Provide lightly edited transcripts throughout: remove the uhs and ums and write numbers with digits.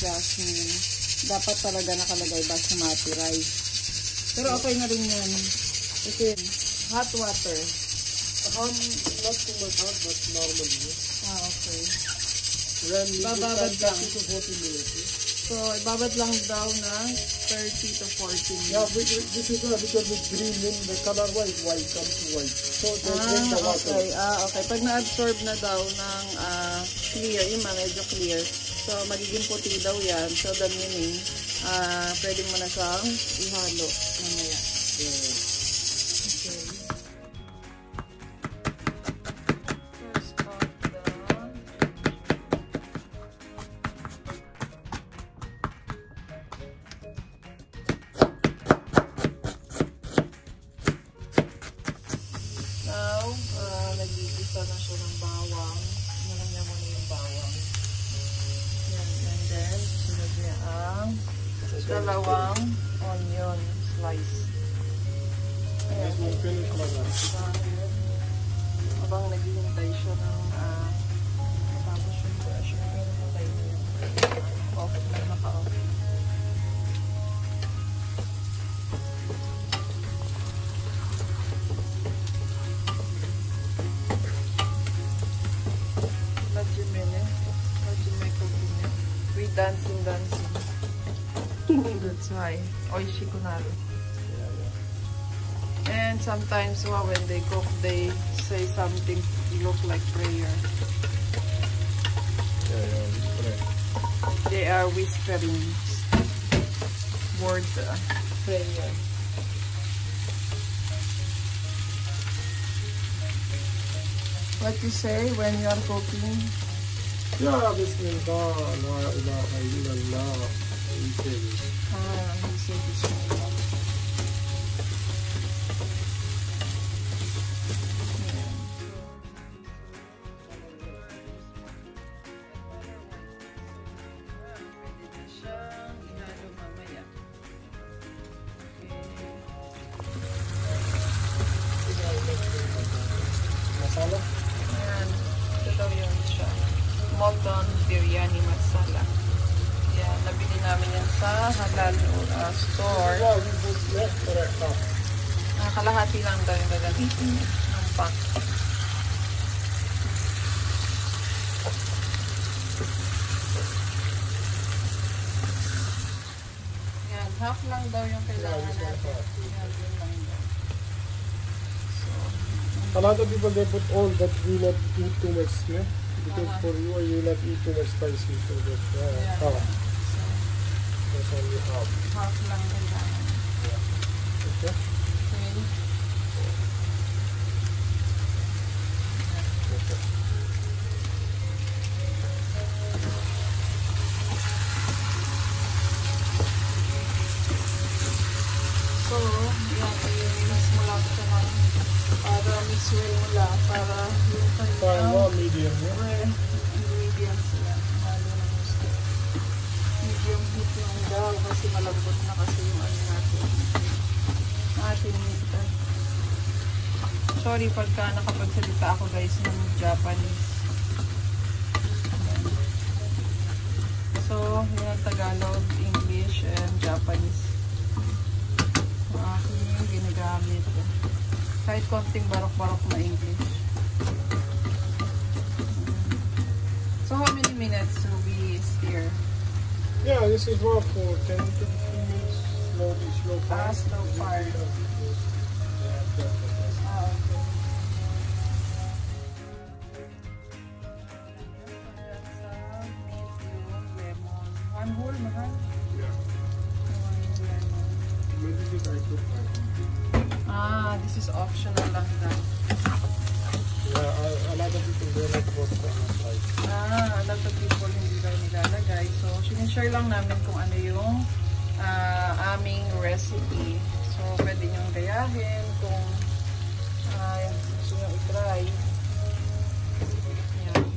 jasmine. Dapat talaga nakalagay basmati rice. Pero okay na rin yan. Kasi hot water. Not too much hot, but normally. Okay. When you babad lang. 30 to 40 minutes. So, ibabad lang daw ng 30 to 40 minutes. Yeah, this is a little bit green in the color-wise, white comes to white. So, they drink the water. Okay. Okay. Pag na-absorb na daw ng clear, yung medyo clear. So, magiging puti daw yan. So, that meaning, pwede mo na siyang ihalo mamaya. Yeah. Nagigisa na siya ng bawang. Nalang niya muna yung bawang. Yan. And then, sunod niya ang dalawang onion slice. Ayan. Habang naghihintay siya ng matapos yung brush. Pinatay niya. Off na naka-off. Dancing. That's why. Oishi kunari. And sometimes when they cook, they say something look like prayer. They are whispering word prayer. What you say when you are cooking? Ya Bismillah, la ilaha illallah. He said Bismillah. Masala? Ayan. Ito daw yun siya. Mutton Biryani masala. Yan, nabili namin yan sa halal store. Kalahati lang daw yung gagamitin ng pack. Yan, half lang daw yung kailangan natin. Yan, yun lang daw. A lot of people they put all, but we not eat too much, yeah? Because for you not eat too much spicy, so that's half. That's only half. Half lang kailangan. Okay. So, yan, i-mix mo lang ito ng para mix well mo lang, para yung kanyang medium, ingredients yan. Halo na gusto. Medium heat yung daw kasi malambot na kasi yung ano natin. Ating meat. Sorry pagka nakapagsalita ako guys ng Japanese. So, yun ang Tagalog, English, and Japanese. Aking ginagamit. Kahit konting barok-barok na English. So, how many minutes will we steer? Yeah, this is what for 10 to 15 minutes. Slow fire. Slow fire. One whole, mahal? Yeah. This is optional lang daw. Yeah, a lot of people don't like what like. A lot of people hindi daw nilalagay. So, sinishare lang namin kung ano yung aming recipe. So, pwede nyo gayahin kung gusto nyo i-try. Yan.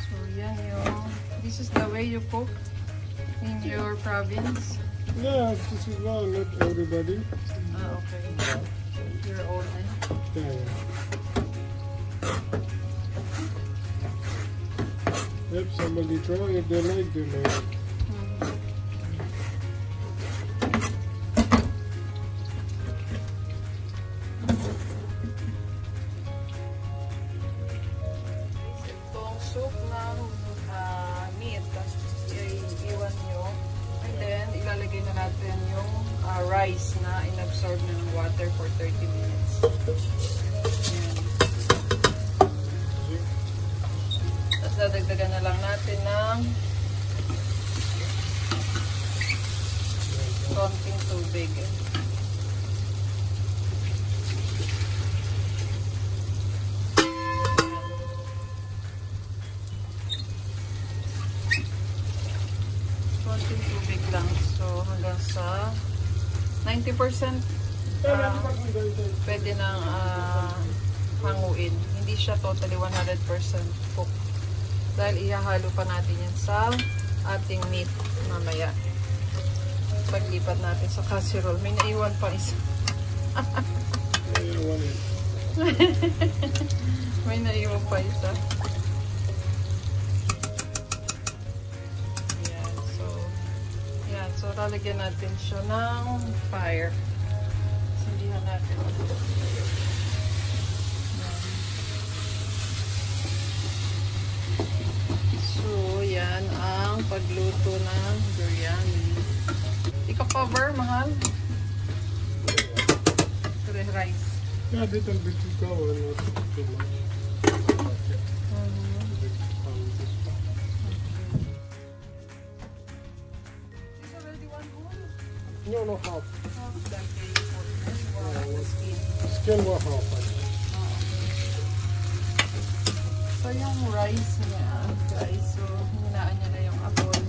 So, yan yung this is the way you cook in your province? Yeah, this is not everybody. Okay. Your own. Yeah. somebody throw it, they like it. Itong soup ng meat, iiwan nyo. And then, ilalagay na natin yung rice na inabsorb na ng water for 30 minutes. Ayan. Tapos dadagdagan na lang natin ng konting tubig. Konting tubig lang. So, hanggang sa 90% pwede nang hanguin. Hindi siya totally 100% cooked. Dahil ihahalo pa natin yan sa ating meat mamaya. Paglipat natin sa casserole. May naiwan pa isa. May naiwan pa isa. So, lalagyan natin siya ng fire. Sindihan natin. So, yan ang pagluto ng biryani. Ika-cover, mahal? Rice. Yeah, little bit to cover, not too much. No, half. Half that way. Still more half. So, yung rice niya, guys, so, hinaan niya na yung apoy.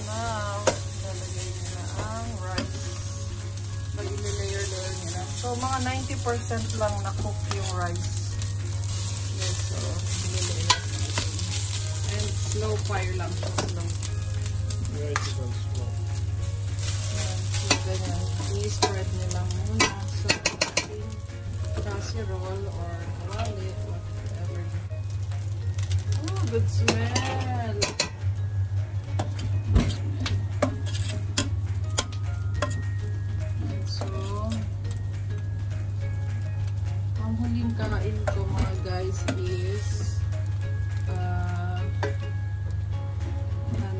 Now, lalagay niya na ang rice. Pag-layer-layer niya na. So, mga 90% lang na-cook yung rice. Yes, so, layer. And slow fire lang siya, slow. Right, it's on slow. Ayan, so, ganyan. I-spread niya lang muna sa ating casserole or kawali, whatever. Oh, good smell! And so, ang huling kain ko mga guys is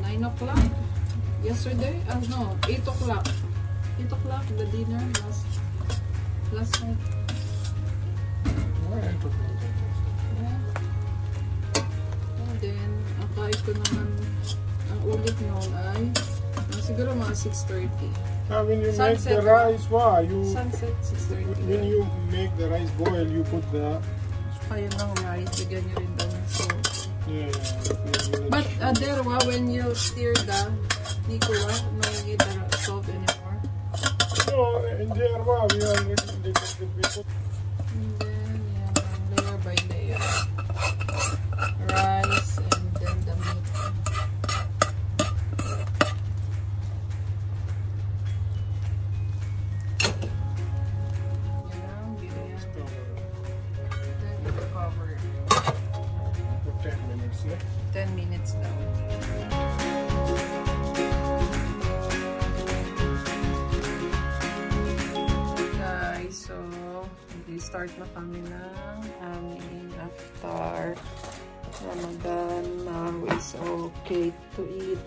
9 o'clock. Yesterday? No, 8 o'clock. 8 o'clock, the dinner last night. Yeah. And then, ang kain ko naman, ang ulit noon ay siguro mga 6:30. When you Sunset, make the rice, sunset, 6:30. when you make the rice boil, you put the Ayun ng rice, bigyan nyo rin doon. So, yeah. but there, when you stir the nikuwa, no need the salt anymore. So in there, we already we put. And then, yan, layer by layer. Rice and then the meat. Yan, biryani. Then cover. For 10 minutes, yeah? 10 minutes daw. Guys, so start na kami ng aming after Ramadan. Now it's okay to eat.